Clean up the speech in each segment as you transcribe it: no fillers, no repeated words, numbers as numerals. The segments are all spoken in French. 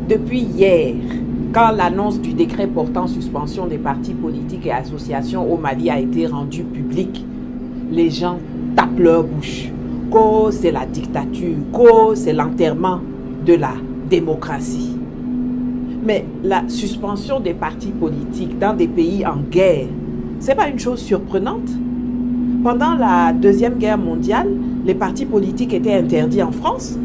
Depuis hier, quand l'annonce du décret portant suspension des partis politiques et associations au Mali a été rendue publique, les gens tapent leur bouche. Que c'est la dictature, que c'est l'enterrement de la démocratie. Mais la suspension des partis politiques dans des pays en guerre, c'est pas une chose surprenante. Pendant la Deuxième Guerre mondiale, les partis politiques étaient interdits en France.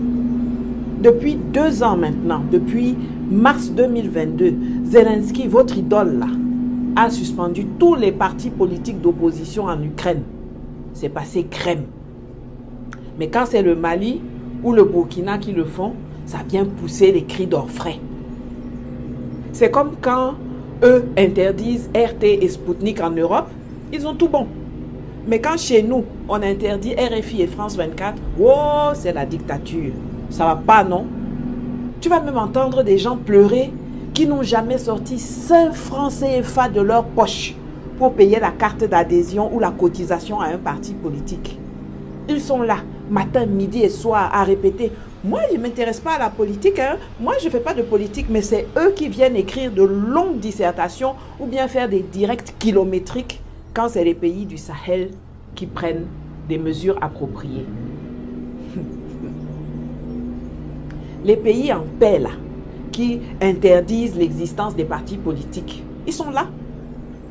Depuis 2 ans maintenant, depuis mars 2022, Zelensky, votre idole là, a suspendu tous les partis politiques d'opposition en Ukraine. C'est passé crème. Mais quand c'est le Mali ou le Burkina qui le font, ça vient pousser les cris d'orfraie. C'est comme quand eux interdisent RT et Sputnik en Europe, ils ont tout bon. Mais quand chez nous, on interdit RFI et France 24, oh, c'est la dictature. Ça va pas, non? Tu vas même entendre des gens pleurer qui n'ont jamais sorti 5 francs CFA de leur poche pour payer la carte d'adhésion ou la cotisation à un parti politique. Ils sont là, matin, midi et soir, à répéter. Moi, je ne m'intéresse pas à la politique. Hein. Moi, je ne fais pas de politique, mais c'est eux qui viennent écrire de longues dissertations ou bien faire des directs kilométriques quand c'est les pays du Sahel qui prennent des mesures appropriées. Les pays en paix, là, qui interdisent l'existence des partis politiques, ils sont là.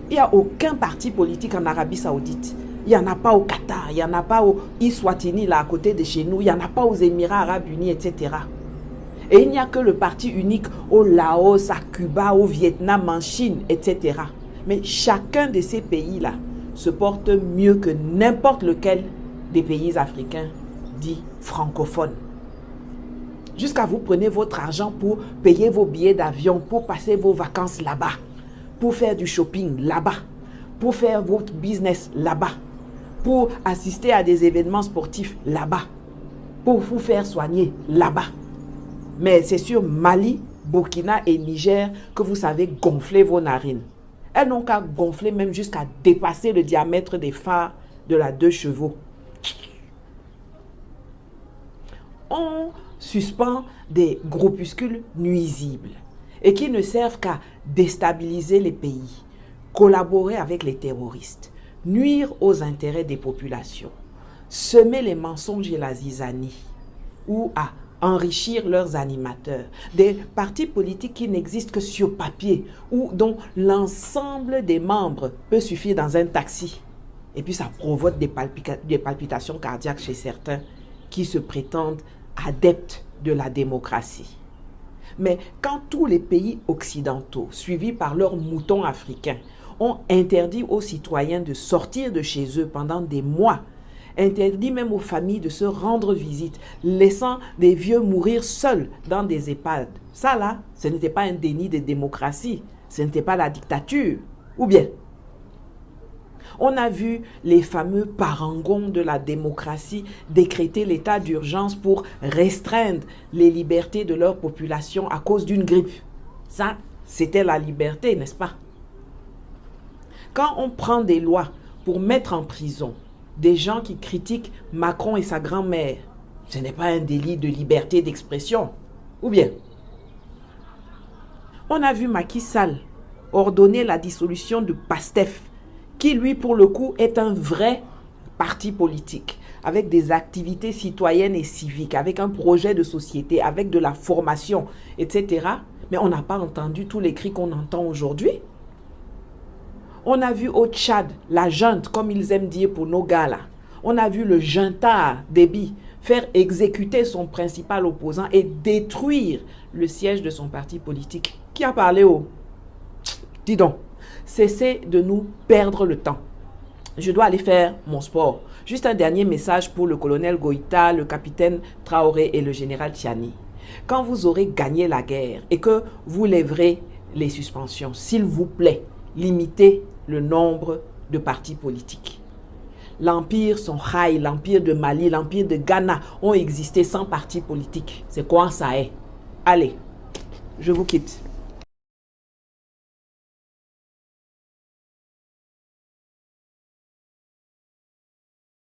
Il n'y a aucun parti politique en Arabie Saoudite. Il n'y en a pas au Qatar, il n'y en a pas au Eswatini, là, à côté de chez nous, il n'y en a pas aux Émirats Arabes Unis, etc. Et il n'y a que le parti unique au Laos, à Cuba, au Vietnam, en Chine, etc. Mais chacun de ces pays-là se porte mieux que n'importe lequel des pays africains dits francophones. Jusqu'à vous prenez votre argent pour payer vos billets d'avion, pour passer vos vacances là-bas, pour faire du shopping là-bas, pour faire votre business là-bas, pour assister à des événements sportifs là-bas, pour vous faire soigner là-bas. Mais c'est sur Mali, Burkina et Niger que vous savez gonfler vos narines. Elles n'ont qu'à gonfler même jusqu'à dépasser le diamètre des phares de la 2 chevaux. On suspend des groupuscules nuisibles et qui ne servent qu'à déstabiliser les pays, collaborer avec les terroristes, nuire aux intérêts des populations, semer les mensonges et la zizanie ou à enrichir leurs animateurs, des partis politiques qui n'existent que sur papier ou dont l'ensemble des membres peut suffire dans un taxi. Et puis ça provoque des palpitations cardiaques chez certains qui se prétendent adeptes de la démocratie. Mais quand tous les pays occidentaux, suivis par leurs moutons africains, ont interdit aux citoyens de sortir de chez eux pendant des mois, interdit même aux familles de se rendre visite, laissant des vieux mourir seuls dans des EHPAD. Ça là, ce n'était pas un déni de démocratie, ce n'était pas la dictature. Ou bien, on a vu les fameux parangons de la démocratie décréter l'état d'urgence pour restreindre les libertés de leur population à cause d'une grippe. Ça, c'était la liberté, n'est-ce pas? Quand on prend des lois pour mettre en prison des gens qui critiquent Macron et sa grand-mère, ce n'est pas un délit de liberté d'expression. Ou bien, on a vu Macky Sall ordonner la dissolution de PASTEF, qui lui, pour le coup, est un vrai parti politique, avec des activités citoyennes et civiques, avec un projet de société, avec de la formation, etc. Mais on n'a pas entendu tous les cris qu'on entend aujourd'hui. On a vu au Tchad, la junte, comme ils aiment dire pour nos gars là. On a vu le junta Déby faire exécuter son principal opposant et détruire le siège de son parti politique. Qui a parlé au... Dis donc, cessez de nous perdre le temps. Je dois aller faire mon sport. Juste un dernier message pour le colonel Goïta, le capitaine Traoré et le général Tchiani. Quand vous aurez gagné la guerre et que vous lèverez les suspensions, s'il vous plaît, limitez le nombre de partis politiques. L'empire Songhai, l'empire de Mali, l'empire de Ghana ont existé sans partis politiques. C'est quoi ça est? Allez, je vous quitte.